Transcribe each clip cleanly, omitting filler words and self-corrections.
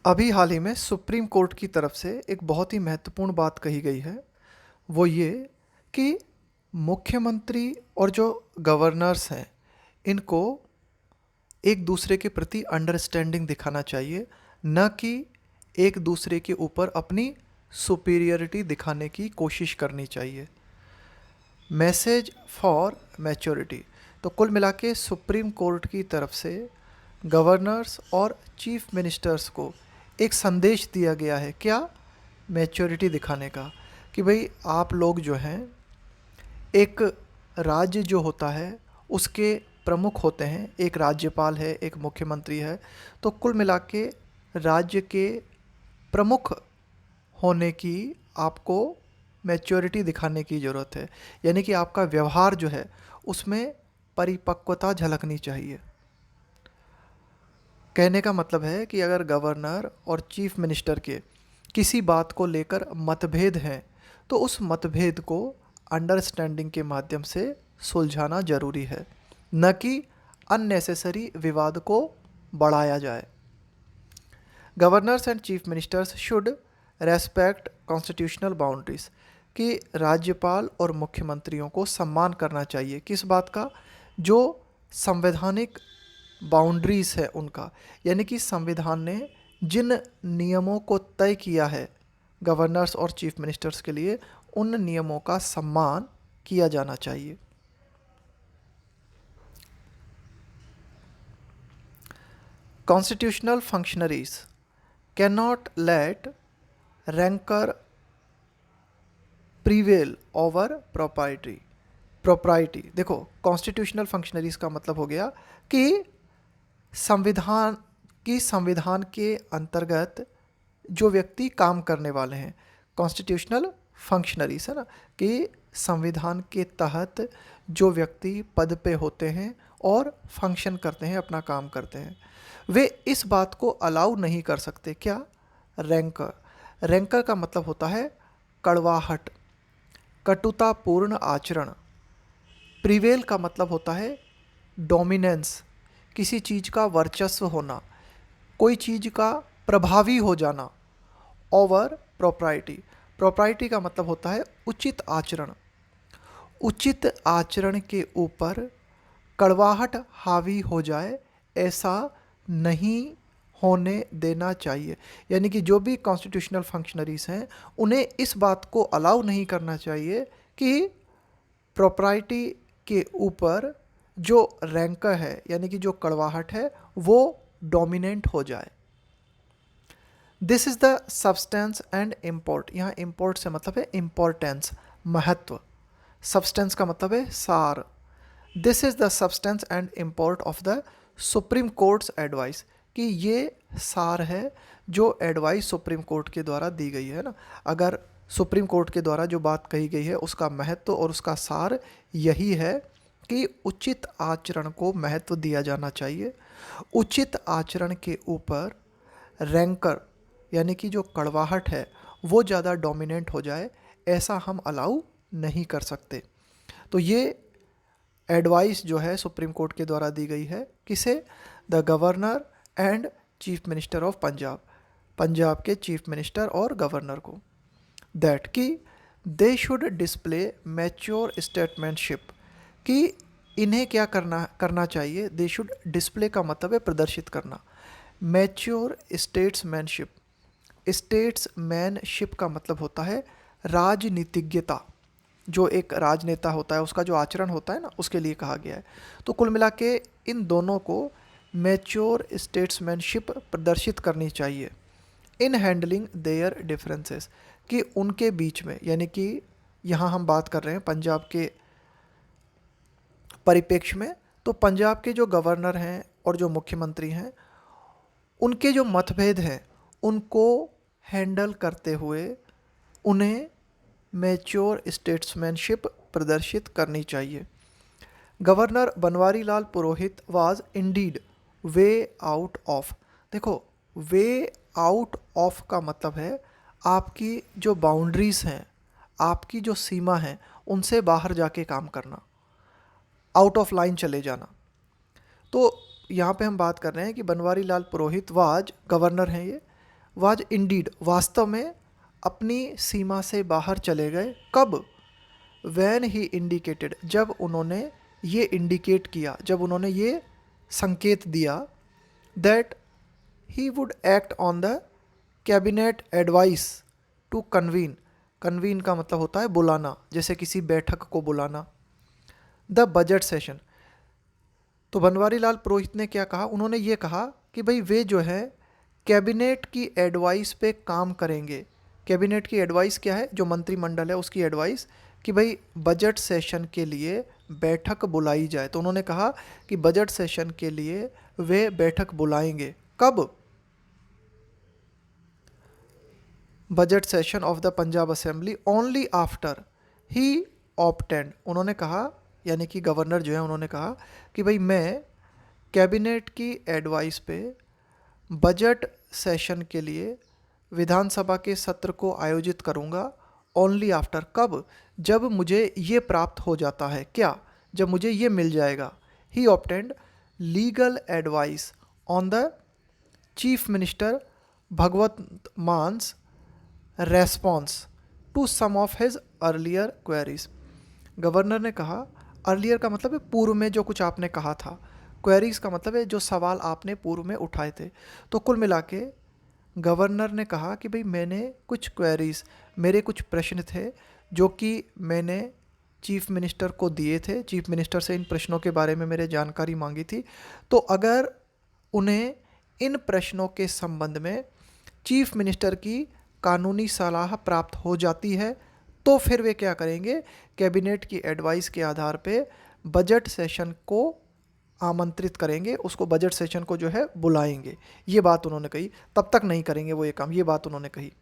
अभी हाल ही में supreme court की तरफ से एक बहुत ही महत्वपूर्ण बात कही गई है। वो ये कि मुख्यमंत्री और जो गवर्नर्स हैं इनको एक दूसरे के प्रति अंडरस्टैंडिंग दिखाना चाहिए, न कि एक दूसरे के ऊपर अपनी सुपीरियरिटी दिखाने की कोशिश करनी चाहिए। Message for maturity. तो कुल मिला के सुप्रीम कोर्ट की तरफ से गवर्नर्स और चीफ मिनिस्टर्स को एक संदेश दिया गया है, क्या? मैच्योरिटी दिखाने का, कि भाई आप लोग जो हैं, एक राज्य जो होता है उसके प्रमुख होते हैं, एक राज्यपाल है, एक मुख्यमंत्री है। तो कुल मिला के राज्य के प्रमुख होने की आपको मैच्योरिटी दिखाने की ज़रूरत है। यानी कि आपका व्यवहार जो है उसमें परिपक्वता झलकनी चाहिए। कहने का मतलब है कि अगर गवर्नर और चीफ मिनिस्टर के किसी बात को लेकर मतभेद हैं तो उस मतभेद को अंडरस्टैंडिंग के माध्यम से सुलझाना ज़रूरी है, न कि अननेसेसरी विवाद को बढ़ाया जाए। Governors and chief ministers should respect constitutional boundaries, कि राज्यपाल और मुख्यमंत्रियों को सम्मान करना चाहिए। किस बात का? जो संवैधानिक बाउंड्रीज है उनका, यानी कि संविधान ने जिन नियमों को तय किया है गवर्नर्स और चीफ मिनिस्टर्स के लिए, उन नियमों का सम्मान किया जाना चाहिए। Constitutional functionaries can not let ranker prevail over propriety. देखो, कॉन्स्टिट्यूशनल फंक्शनरीज का मतलब हो गया कि संविधान के अंतर्गत जो व्यक्ति काम करने वाले हैं, कॉन्स्टिट्यूशनल फंक्शनरीज है ना, कि संविधान के तहत जो व्यक्ति पद पे होते हैं और फंक्शन करते हैं, अपना काम करते हैं, वे इस बात को अलाउ नहीं कर सकते। क्या? रैंकर। रैंकर का मतलब होता है कड़वाहट, कटुतापूर्ण आचरण। प्रिवेल का मतलब होता है डोमिनेंस, किसी चीज़ का वर्चस्व होना, कोई चीज़ का प्रभावी हो जाना। Over propriety. प्रोप्राइटी का मतलब होता है उचित आचरण। उचित आचरण के ऊपर कड़वाहट हावी हो जाए, ऐसा नहीं होने देना चाहिए। यानी कि जो भी कॉन्स्टिट्यूशनल फंक्शनरीज हैं उन्हें इस बात को अलाउ नहीं करना चाहिए कि प्रोप्राइटी के ऊपर जो रैंकर है, यानी कि जो कड़वाहट है, वो डोमिनेंट हो जाए। This is the substance and import. यहाँ इम्पोर्ट से मतलब है इम्पोर्टेंस, महत्व। सब्सटेंस का मतलब है सार। This is the substance and import of the supreme courts advice, कि ये सार है जो एडवाइस सुप्रीम कोर्ट के द्वारा दी गई है ना। अगर सुप्रीम कोर्ट के द्वारा जो बात कही गई है उसका महत्व और उसका सार यही है कि उचित आचरण को महत्व दिया जाना चाहिए। उचित आचरण के ऊपर रैंकर, यानी कि जो कड़वाहट है, वो ज़्यादा डोमिनेंट हो जाए, ऐसा हम अलाउ नहीं कर सकते। तो ये एडवाइस जो है सुप्रीम कोर्ट के द्वारा दी गई है, किसे? The governor and chief minister of Punjab, Punjab के चीफ मिनिस्टर और गवर्नर को, दैट कि दे शुड डिस्प्ले मैच्योर स्टेटमेंटशिप, कि इन्हें क्या करना चाहिए? दे शुड डिस्प्ले का मतलब है प्रदर्शित करना। Mature statesmanship. स्टेट्समैनशिप का मतलब होता है राजनीतिज्ञता। जो एक राजनेता होता है उसका जो आचरण होता है ना, उसके लिए कहा गया है। तो कुल मिला के इन दोनों को मैच्योर स्टेट्समैनशिप प्रदर्शित करनी चाहिए इन हैंडलिंग देयर डिफरेंसेस, कि उनके बीच में, यानी कि यहाँ हम बात कर रहे हैं पंजाब के परिप्रेक्ष्य में, तो पंजाब के जो गवर्नर हैं और जो मुख्यमंत्री हैं, उनके जो मतभेद हैं उनको हैंडल करते हुए उन्हें मैच्योर स्टेट्समैनशिप प्रदर्शित करनी चाहिए। Governor Banwari Lal Purohit was Indeed way out of. देखो, वे आउट ऑफ का मतलब है आपकी जो बाउंड्रीज हैं, आपकी जो सीमा है, उनसे बाहर जाके काम करना, आउट ऑफ लाइन चले जाना। तो यहाँ पे हम बात कर रहे हैं कि बनवारी लाल पुरोहित वाज, गवर्नर हैं ये, वाज इंडीड वास्तव में अपनी सीमा से बाहर चले गए। कब? वैन ही इंडिकेटेड जब उन्होंने ये इंडिकेट किया, जब उन्होंने ये संकेत दिया that he would act on the cabinet advice to convene. Convene का मतलब होता है बुलाना, जैसे किसी बैठक को बुलाना। The budget session. तो बनवारी लाल पुरोहित ने क्या कहा? उन्होंने ये कहा कि भाई वे जो है कैबिनेट की एडवाइस पे काम करेंगे। कैबिनेट की एडवाइस क्या है? जो मंत्रिमंडल है उसकी एडवाइस कि भाई बजट सेशन के लिए बैठक बुलाई जाए। तो उन्होंने कहा कि बजट सेशन के लिए वे बैठक बुलाएंगे। कब? Budget session of the Punjab assembly only after he obtained. उन्होंने कहा, यानी कि गवर्नर जो है उन्होंने कहा कि भाई मैं कैबिनेट की एडवाइस पे बजट सेशन के लिए विधानसभा के सत्र को आयोजित करूंगा ओनली आफ्टर। कब? जब मुझे ये प्राप्त हो जाता है। क्या? जब मुझे ये मिल जाएगा। He opted legal advice on the chief minister Bhagwant Mann's response to some of his earlier queries. Governor ने कहा, अर्लियर का मतलब है पूर्व में जो कुछ आपने कहा था, क्वेरीज का मतलब है जो सवाल आपने पूर्व में उठाए थे। तो कुल मिला के गवर्नर ने कहा कि भाई मैंने कुछ क्वेरीज, मेरे कुछ प्रश्न थे जो कि मैंने चीफ मिनिस्टर को दिए थे। चीफ मिनिस्टर से इन प्रश्नों के बारे में मेरे जानकारी मांगी थी। तो अगर उन्हें इन प्रश्नों के संबंध में चीफ मिनिस्टर की कानूनी सलाह प्राप्त हो जाती है तो फिर वे क्या करेंगे? कैबिनेट की एडवाइस के आधार पे बजट सेशन को आमंत्रित करेंगे, उसको बजट सेशन को जो है बुलाएंगे। ये बात उन्होंने कही। तब तक नहीं करेंगे वो ये काम, ये बात उन्होंने कही।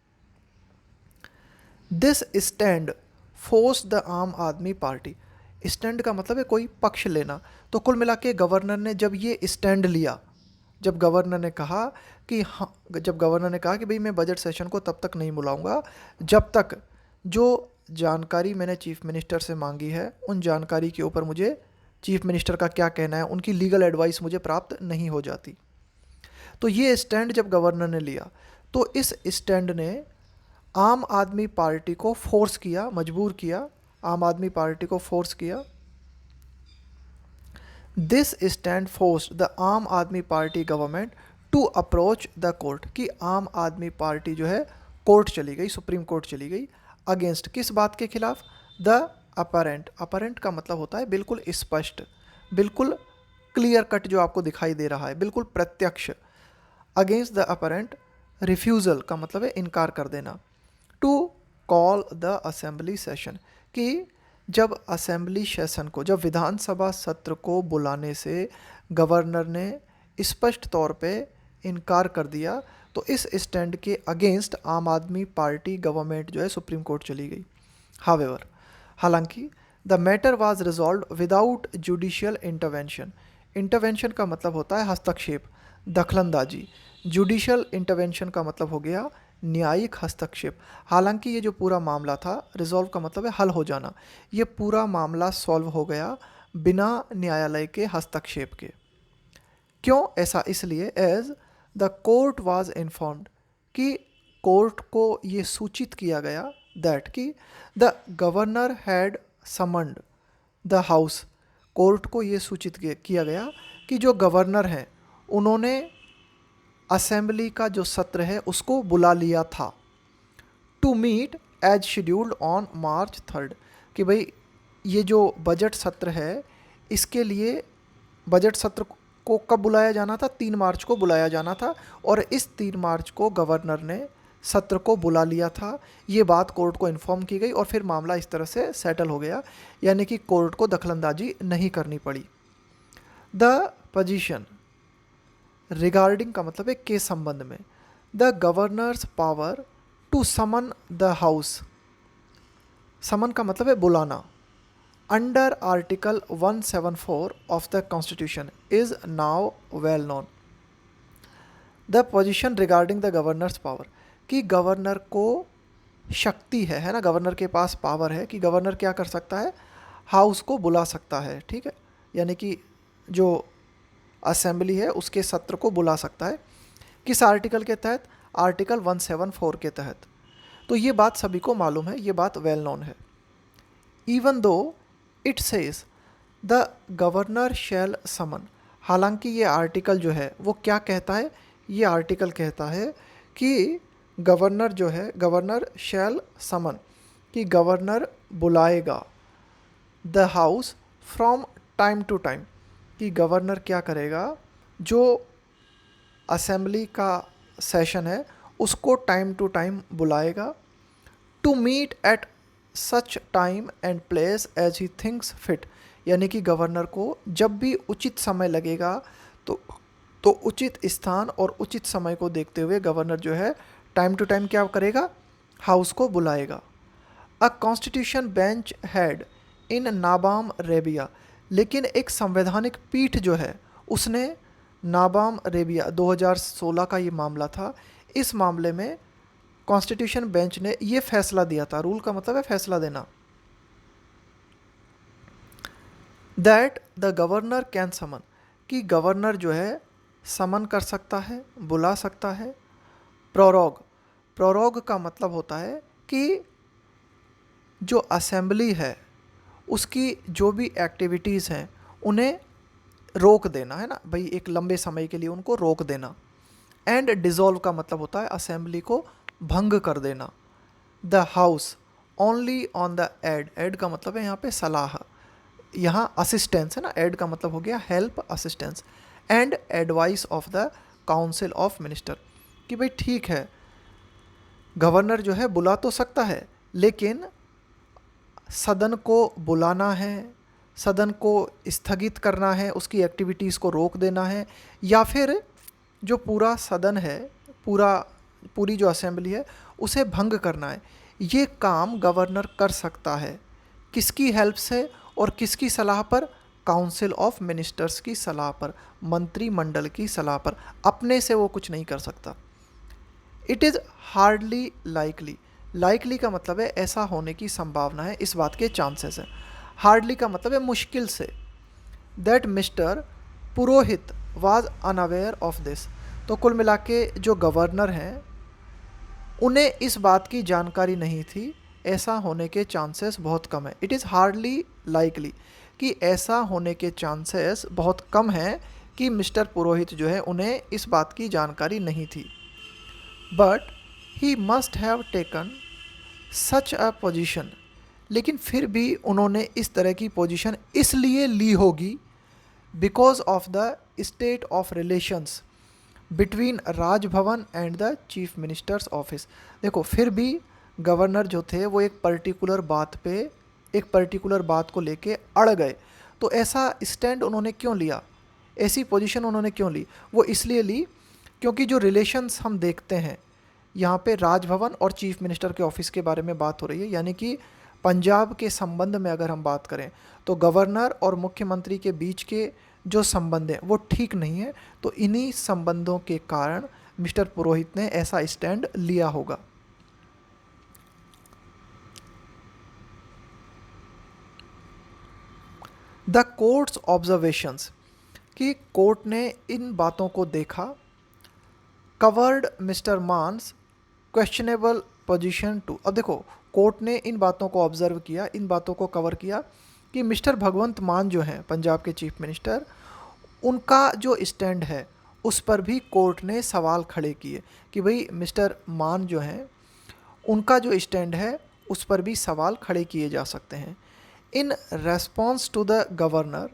This stand force the Aam Aadmi party. Stand का मतलब है कोई पक्ष लेना। तो कुल मिला के गवर्नर ने जब ये स्टैंड लिया, जब गवर्नर ने कहा कि हाँ, जब गवर्नर ने कहा कि भाई मैं बजट सेशन को तब तक नहीं बुलाऊंगा जब तक जो जानकारी मैंने चीफ मिनिस्टर से मांगी है उन जानकारी के ऊपर मुझे चीफ मिनिस्टर का क्या कहना है, उनकी लीगल एडवाइस मुझे प्राप्त नहीं हो जाती। तो ये स्टैंड जब गवर्नर ने लिया तो इस स्टैंड ने आम आदमी पार्टी को फोर्स किया, मजबूर किया, आम आदमी पार्टी को फोर्स किया। This stand force the Aam Aadmi Party government to approach the court. कि आम आदमी पार्टी जो है कोर्ट चली गई, सुप्रीम कोर्ट चली गई। अगेंस्ट किस बात के खिलाफ? The apparent. अपरेंट का मतलब होता है बिल्कुल स्पष्ट, बिल्कुल क्लियर कट, जो आपको दिखाई दे रहा है, बिल्कुल प्रत्यक्ष। अगेंस्ट द अपरेंट रिफ्यूज़ल का मतलब है इनकार कर देना। To call the assembly session. कि जब असेंबली सेशन को, जब विधानसभा सत्र को बुलाने से गवर्नर ने स्पष्ट तौर पे इनकार कर दिया तो इस स्टैंड के अगेंस्ट आम आदमी पार्टी गवर्नमेंट जो है सुप्रीम कोर्ट चली गई। हावेवर, हालांकि the matter was resolve without judicial intervention. Intervention का मतलब होता है हस्तक्षेप, दखलंदाजी। जुडिशियल इंटरवेंशन का मतलब हो गया न्यायिक हस्तक्षेप। हालांकि ये जो पूरा मामला था, रिजॉल्व का मतलब है हल हो जाना, ये पूरा मामला सॉल्व हो गया बिना दैयालय के हस्तक्षेप के। क्यों ऐसा? इसलिए as the court was informed, कि कोर्ट को ये सूचित किया गया दैट कि the governor had summoned the house. Court को ये सूचित किया गया कि जो गवर्नर हैं उन्होंने असेंबली का जो सत्र है उसको बुला लिया था। To meet as scheduled on March 3। कि भाई ये जो बजट सत्र है इसके लिए बजट सत्र को कब बुलाया जाना था? 3 मार्च को बुलाया जाना था और इस 3 मार्च को गवर्नर ने सत्र को बुला लिया था। ये बात कोर्ट को इन्फॉर्म की गई और फिर मामला इस तरह से सेटल हो गया, यानी कि कोर्ट को दखलंदाजी नहीं करनी पड़ी। द पोजीशन रिगार्डिंग का मतलब है के संबंध में। The governor's power to summon the house. Summon का मतलब है बुलाना। Under article 174 of the constitution is now well known. The position regarding the governor's power, कि गवर्नर को शक्ति है ना, गवर्नर के पास पावर है कि गवर्नर क्या कर सकता है? हाउस को बुला सकता है। ठीक है, यानी कि जो असेंबली है उसके सत्र को बुला सकता है। किस आर्टिकल के तहत? आर्टिकल 174 के तहत। तो ये बात सभी को मालूम है, ये बात वेल नोन है। Even though it says the governor shall summon, हालांकि ये आर्टिकल जो है वो क्या कहता है, ये आर्टिकल कहता है कि गवर्नर जो है, गवर्नर शैल समन, कि गवर्नर बुलाएगा the house from time to time, कि गवर्नर क्या करेगा, जो असेंबली का सेशन है उसको टाइम टू टाइम बुलाएगा, to meet at such time and place as he thinks fit, यानी कि गवर्नर को जब भी उचित समय लगेगा तो उचित स्थान और उचित समय को देखते हुए गवर्नर जो है टाइम टू टाइम क्या करेगा, हाउस को बुलाएगा। A constitution bench head in Nabam Rebia, लेकिन एक संवैधानिक पीठ जो है उसने नाबाम रेबिया 2016 का ये मामला था, इस मामले में कॉन्स्टिट्यूशन बेंच ने ये फैसला दिया था, रूल का मतलब है फैसला देना, दैट द गवर्नर कैन समन, कि गवर्नर जो है समन कर सकता है, बुला सकता है। प्रोरोग, प्रोरोग का मतलब होता है कि जो असेंबली है उसकी जो भी एक्टिविटीज़ हैं उन्हें रोक देना, है ना भाई, एक लंबे समय के लिए उनको रोक देना। एंड डिज़ोल्व का मतलब होता है असेंबली को भंग कर देना। The house only on the aid का मतलब है यहाँ पे सलाह, यहाँ असिस्टेंस है ना, एड का मतलब हो गया help, assistance, and advice of the council of minister, कि भाई ठीक है गवर्नर जो है बुला तो सकता है, लेकिन सदन को बुलाना है, सदन को स्थगित करना है, उसकी एक्टिविटीज़ को रोक देना है, या फिर जो पूरा सदन है, पूरी जो असेंबली है उसे भंग करना है, ये काम गवर्नर कर सकता है। किसकी हेल्प से और किसकी सलाह पर, काउंसिल ऑफ मिनिस्टर्स की सलाह पर, मंत्रिमंडल की सलाह पर, अपने से वो कुछ नहीं कर सकता। It is hardly likely, likely का मतलब है ऐसा होने की संभावना है, इस बात के चांसेस है। हार्डली का मतलब है मुश्किल से। That mister Purohit was unaware of this, तो कुल मिला के जो गवर्नर हैं उन्हें इस बात की जानकारी नहीं थी, ऐसा होने के चांसेस बहुत कम है। इट इज़ हार्डली लाइकली, कि ऐसा होने के चांसेस बहुत कम हैं कि मिस्टर पुरोहित जो है उन्हें इस बात की जानकारी नहीं थी। But he must have taken such a position, लेकिन फिर भी उन्होंने इस तरह की पोजीशन इसलिए ली होगी because of the state of relations between Raj Bhavan and the chief minister's office. देखो फिर भी गवर्नर जो थे वो एक पर्टिकुलर बात को लेके अड़ गए, तो ऐसा स्टैंड उन्होंने क्यों लिया, ऐसी पोजीशन उन्होंने क्यों ली, वो इसलिए ली क्योंकि जो रिलेशंस हम देखते हैं यहाँ पे राजभवन और चीफ मिनिस्टर के ऑफिस के बारे में बात हो रही है, यानी कि पंजाब के संबंध में अगर हम बात करें तो गवर्नर और मुख्यमंत्री के बीच के जो संबंध हैं वो ठीक नहीं है, तो इन्हीं संबंधों के कारण मिस्टर पुरोहित ने ऐसा स्टैंड लिया होगा। द कोर्ट्स ऑब्जर्वेशंस, कि कोर्ट ने इन बातों को देखा। Covered mister Mann's questionable position to, अब देखो कोर्ट ने इन बातों को ऑब्जर्व किया, इन बातों को कवर किया कि मिस्टर भगवंत मान जो हैं पंजाब के चीफ मिनिस्टर, उनका जो स्टैंड है उस पर भी कोर्ट ने सवाल खड़े किए कि भाई मिस्टर मान जो हैं उनका जो स्टैंड है उस पर भी सवाल खड़े किए जा सकते हैं। In response to the governor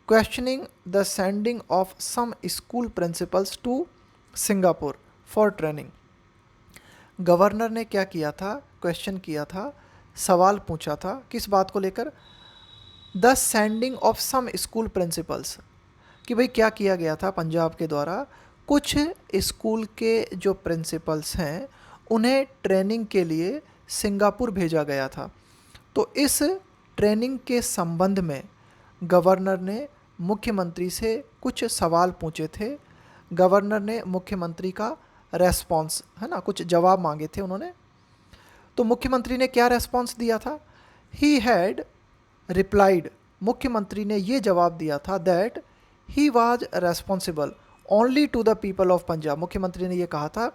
questioning the sending of some school principals to Singapore for training, governor ने क्या किया था, क्वेश्चन किया था, सवाल पूछा था, किस बात को लेकर, the sending of some school principals, कि भाई क्या किया गया था पंजाब के द्वारा, कुछ स्कूल के जो प्रिंसिपल्स हैं उन्हें ट्रेनिंग के लिए सिंगापुर भेजा गया था। तो इस ट्रेनिंग के संबंध में गवर्नर ने मुख्यमंत्री से कुछ सवाल पूछे थे, गवर्नर ने मुख्यमंत्री का रेस्पॉन्स, है ना, कुछ जवाब मांगे थे उन्होंने। तो मुख्यमंत्री ने क्या रेस्पॉन्स दिया था, ही हैड रिप्लाइड, मुख्यमंत्री ने ये जवाब दिया था that he was responsible only to the people of Punjab, मुख्यमंत्री ने ये कहा था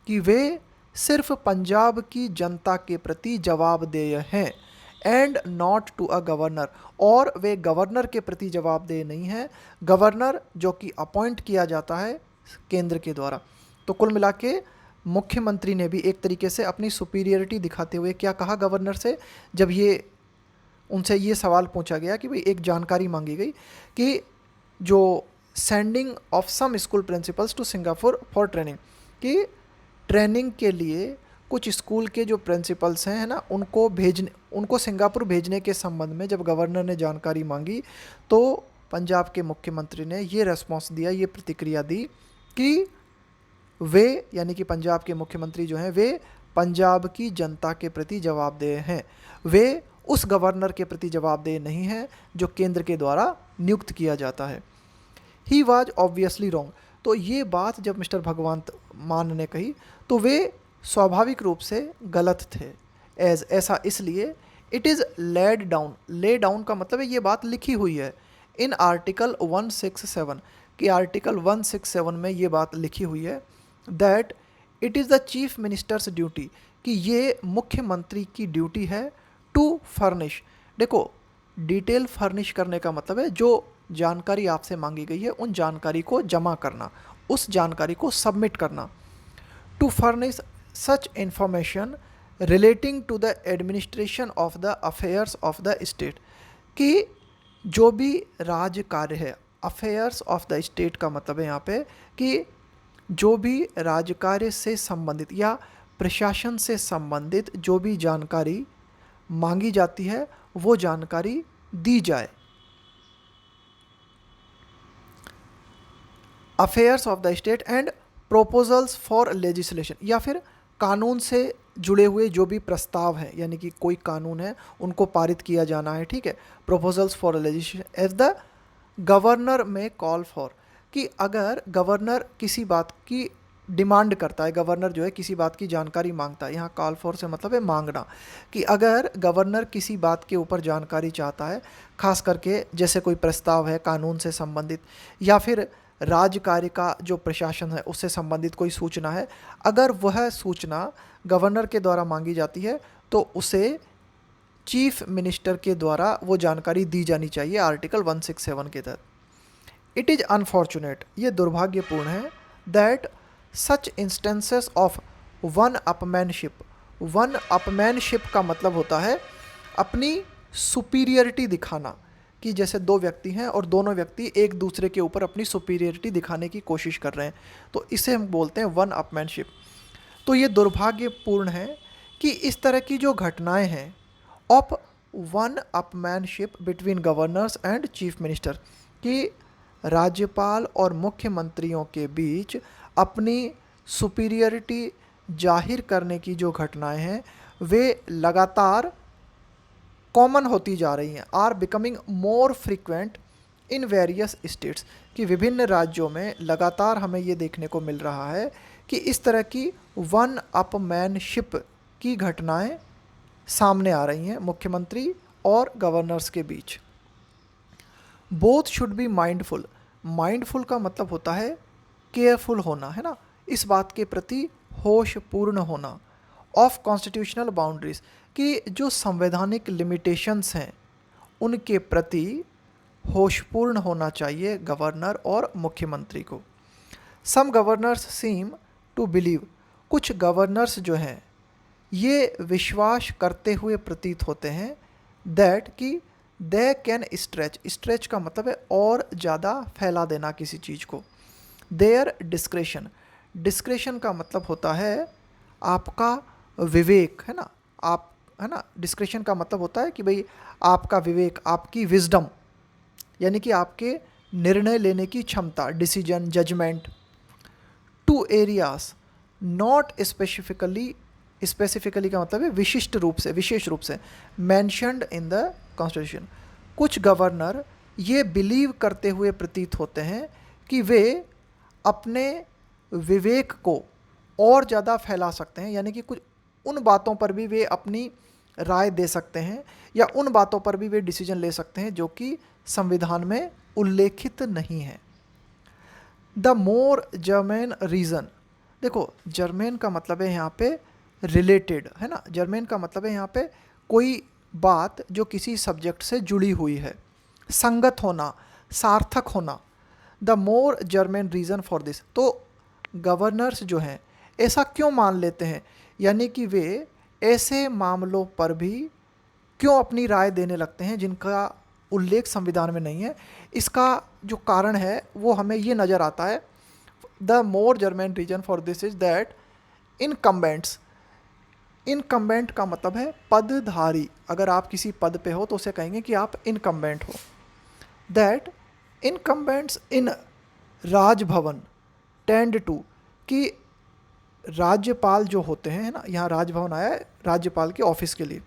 कि वे सिर्फ पंजाब की जनता के प्रति जवाबदेह हैं and not to a governor, और वे गवर्नर के प्रति जवाबदेह नहीं हैं, गवर्नर जो कि अपॉइंट किया जाता है केंद्र के द्वारा। तो कुल मिला के मुख्यमंत्री ने भी एक तरीके से अपनी सुपीरियरिटी दिखाते हुए क्या कहा गवर्नर से, जब ये उनसे ये सवाल पूछा गया कि भाई एक जानकारी मांगी गई कि जो sending of some school principals to Singapore for training, कि ट्रेनिंग के लिए कुछ स्कूल के जो प्रिंसिपल्स हैं, है ना, उनको सिंगापुर भेजने के संबंध में जब गवर्नर ने जानकारी मांगी तो पंजाब के मुख्यमंत्री ने ये रेस्पॉन्स दिया, ये प्रतिक्रिया दी कि वे, यानी कि पंजाब के मुख्यमंत्री जो हैं, वे पंजाब की जनता के प्रति जवाबदेह हैं, वे उस गवर्नर के प्रति जवाबदेह नहीं हैं जो केंद्र के द्वारा नियुक्त किया जाता है। He was obviously wrong. तो ये बात जब मिस्टर भगवंत मान ने कही तो वे स्वाभाविक रूप से गलत थे। ऐसा इसलिए it is laid down, lay down का मतलब है ये बात लिखी हुई है इन आर्टिकल 167, कि आर्टिकल 167 में ये बात लिखी हुई है that it is the chief ministers duty, कि ये मुख्यमंत्री की ड्यूटी है टू फर्निश। देखो, डिटेल फर्निश करने का मतलब है जो जानकारी आपसे मांगी गई है उन जानकारी को जमा करना, उस जानकारी को सबमिट करना। To furnish such information relating to the administration of the affairs of the state, कि जो भी राज्य कार्य है, अफेयर्स ऑफ द स्टेट का मतलब है यहाँ पे कि जो भी राज्य कार्य से संबंधित या प्रशासन से संबंधित जो भी जानकारी मांगी जाती है वो जानकारी दी जाए। Affairs of the state and proposals for legislation, या फिर कानून से जुड़े हुए जो भी प्रस्ताव हैं, यानी कि कोई कानून है उनको पारित किया जाना है, ठीक है। Proposals for legislation as the governor may call for, कि अगर गवर्नर किसी बात की डिमांड करता है, गवर्नर जो है किसी बात की जानकारी मांगता है, यहाँ कॉल फॉर से मतलब है मांगना, कि अगर गवर्नर किसी बात के ऊपर जानकारी चाहता है, खास करके जैसे कोई प्रस्ताव है कानून से संबंधित या फिर राज्य कार्य का जो प्रशासन है उससे संबंधित कोई सूचना है, अगर वह सूचना गवर्नर के द्वारा मांगी जाती है तो उसे चीफ मिनिस्टर के द्वारा वो जानकारी दी जानी चाहिए आर्टिकल 167 के तहत। इट इज़ अनफॉर्चुनेट, ये दुर्भाग्यपूर्ण है, that such instances of one upmanship का मतलब होता है अपनी सुपीरियरिटी दिखाना, कि जैसे दो व्यक्ति हैं और दोनों व्यक्ति एक दूसरे के ऊपर अपनी सुपीरियरिटी दिखाने की कोशिश कर रहे हैं, तो इसे हम बोलते हैं वन अपमैनशिप। तो ये दुर्भाग्यपूर्ण है कि इस तरह की जो घटनाएं हैं of one upmanship between governors and chief minister, कि राज्यपाल और मुख्यमंत्रियों के बीच अपनी सुपीरियरिटी जाहिर करने की जो घटनाएं हैं वे लगातार कॉमन होती जा रही हैं, are becoming more frequent in various states, कि विभिन्न राज्यों में लगातार हमें ये देखने को मिल रहा है कि इस तरह की वन अपमैनशिप की घटनाएं सामने आ रही हैं मुख्यमंत्री और गवर्नर्स के बीच। Both should be mindful, mindful का मतलब होता है केयरफुल होना, है ना, इस बात के प्रति होशपूर्ण होना, ऑफ कॉन्स्टिट्यूशनल बाउंड्रीज, कि जो संवैधानिक लिमिटेशंस हैं उनके प्रति होशपूर्ण होना चाहिए गवर्नर और मुख्यमंत्री को। सम गवर्नर्स सीम टू बिलीव, कुछ गवर्नर्स जो हैं ये विश्वास करते हुए प्रतीत होते हैं दैट कि दे कैन स्ट्रेच का मतलब है और ज़्यादा फैला देना किसी चीज़ को। देयर डिस्क्रेशन का मतलब होता है आपका विवेक, है ना, आप, है ना, डिस्क्रेशन का मतलब होता है कि भाई आपका विवेक, आपकी विजडम, यानी कि आपके निर्णय लेने की क्षमता, decision, judgment. To areas not specifically का मतलब है विशिष्ट रूप से, विशेष रूप से, मैंशनड इन द कॉन्स्टिट्यूशन। कुछ गवर्नर ये बिलीव करते हुए प्रतीत होते हैं कि वे अपने विवेक को और ज़्यादा फैला सकते हैं, यानी कि कुछ उन बातों पर भी वे अपनी राय दे सकते हैं या उन बातों पर भी वे डिसीजन ले सकते हैं जो कि संविधान में उल्लेखित नहीं है। द मोर जर्मेन रीज़न, देखो जर्मेन का मतलब है यहाँ पे रिलेटेड, है ना, जर्मेन का मतलब है यहाँ पे कोई बात जो किसी सब्जेक्ट से जुड़ी हुई है, संगत होना, सार्थक होना। The more German reason for this, तो गवर्नर्स जो हैं ऐसा क्यों मान लेते हैं, यानी कि वे ऐसे मामलों पर भी क्यों अपनी राय देने लगते हैं जिनका उल्लेख संविधान में नहीं है। इसका जो कारण है वो हमें ये नज़र आता है, the more germane reason for this is that incumbents, incumbent का मतलब है पदधारी, अगर आप किसी पद पे हो तो उसे कहेंगे कि आप इनकम्बेंट हो। That incumbents in Raj Bhavan tend to, कि राज्यपाल जो होते हैं, है ना, यहाँ राजभवन आया है राज्यपाल के ऑफिस के लिए,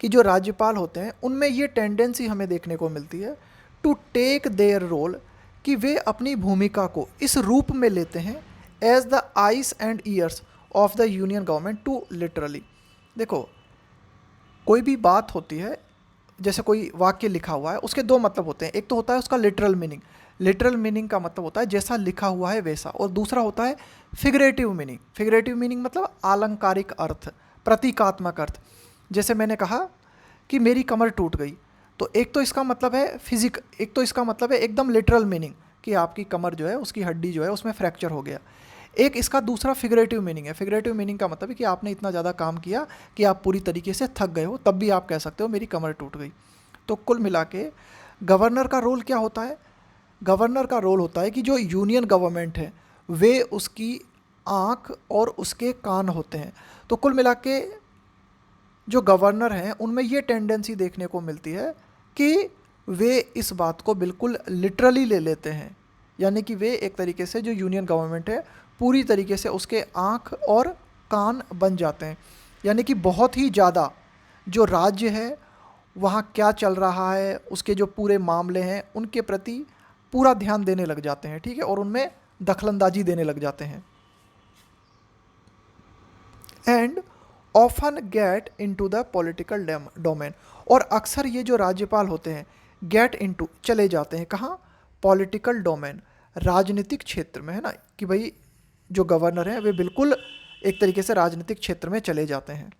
कि जो राज्यपाल होते हैं उनमें ये टेंडेंसी हमें देखने को मिलती है टू टेक देयर रोल, कि वे अपनी भूमिका को इस रूप में लेते हैं as the eyes and ears of the union government to literally. देखो कोई भी बात होती है, जैसे कोई वाक्य लिखा हुआ है उसके दो मतलब होते हैं, एक तो होता है उसका लिटरल मीनिंग, लिटरल मीनिंग का मतलब होता है जैसा लिखा हुआ है वैसा, और दूसरा होता है फिगरेटिव मीनिंग। फिगरेटिव मीनिंग मतलब आलंकारिक अर्थ, प्रतीकात्मक अर्थ। जैसे मैंने कहा कि मेरी कमर टूट गई, तो एक तो इसका मतलब है फिजिक, एक तो इसका मतलब है एकदम लिटरल मीनिंग कि आपकी कमर जो है उसकी हड्डी जो है उसमें फ्रैक्चर हो गया। एक इसका दूसरा फिगरेटिव मीनिंग है, फिगरेटिव मीनिंग का मतलब है कि आपने इतना ज़्यादा काम किया कि आप पूरी तरीके से थक गए हो, तब भी आप कह सकते हो मेरी कमर टूट गई। तो कुल मिला के गवर्नर का रोल क्या होता है, गवर्नर का रोल होता है कि जो यूनियन गवर्नमेंट है वे उसकी आँख और उसके कान होते हैं। तो कुल मिला के जो गवर्नर हैं उनमें ये टेंडेंसी देखने को मिलती है कि वे इस बात को बिल्कुल लिटरली ले लेते हैं, यानी कि वे एक तरीके से जो यूनियन गवर्नमेंट है पूरी तरीके से उसके आँख और कान बन जाते हैं, यानी कि बहुत ही ज़्यादा जो राज्य है वहाँ क्या चल रहा है, उसके जो पूरे मामले हैं उनके प्रति पूरा ध्यान देने लग जाते हैं, ठीक है, और उनमें दखलंदाजी देने लग जाते हैं। And often get into the political domain, और अक्सर ये जो राज्यपाल होते हैं गेट इनटू चले जाते हैं कहाँ, पॉलिटिकल डोमेन, राजनीतिक क्षेत्र में, है ना, कि भाई जो गवर्नर हैं वे बिल्कुल एक तरीके से राजनीतिक क्षेत्र में चले जाते हैं।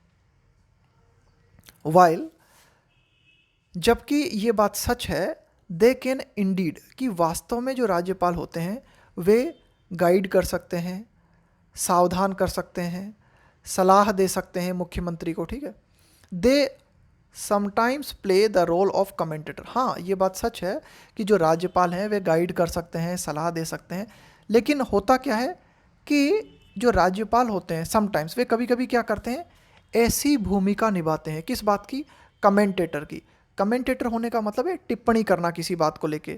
वाइल, जबकि ये बात सच है, दे कैन इंडीड, कि वास्तव में जो राज्यपाल होते हैं वे गाइड कर सकते हैं, सावधान कर सकते हैं, सलाह दे सकते हैं मुख्यमंत्री को, ठीक है। They sometimes play the role of commentator, हाँ ये बात सच है कि जो राज्यपाल हैं वे गाइड कर सकते हैं, सलाह दे सकते हैं, लेकिन होता क्या है कि जो राज्यपाल होते हैं समटाइम्स वे कभी कभी क्या करते हैं, ऐसी भूमिका निभाते हैं, किस बात की, कमेंटेटर की। कमेंटेटर होने का मतलब है टिप्पणी करना किसी बात को लेके,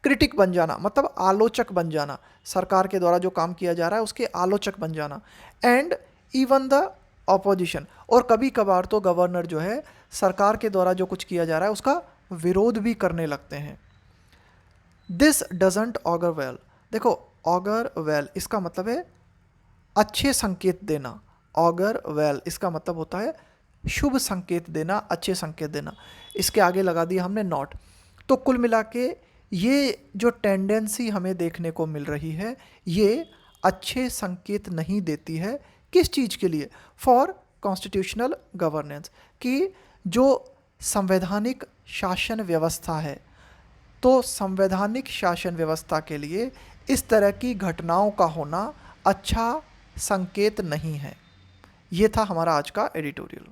क्रिटिक बन जाना मतलब आलोचक बन जाना, सरकार के द्वारा जो काम किया जा रहा है उसके आलोचक बन जाना। एंड इवन द ऑपोजिशन, और कभी कभार तो गवर्नर जो है सरकार के द्वारा जो कुछ किया जा रहा है उसका विरोध भी करने लगते हैं। दिस डजंट ऑगर वेल, देखो ऑगर वेल इसका मतलब है अच्छे संकेत देना, ऑगर वेल इसका मतलब होता है शुभ संकेत देना, अच्छे संकेत देना। इसके आगे लगा दिया हमने नॉट। तो कुल मिला के ये जो टेंडेंसी हमें देखने को मिल रही है ये अच्छे संकेत नहीं देती है, किस चीज़ के लिए, फॉर कॉन्स्टिट्यूशनल गवर्नेंस, कि जो संवैधानिक शासन व्यवस्था है, तो संवैधानिक शासन व्यवस्था के लिए इस तरह की घटनाओं का होना अच्छा संकेत नहीं है। ये था हमारा आज का एडिटोरियल।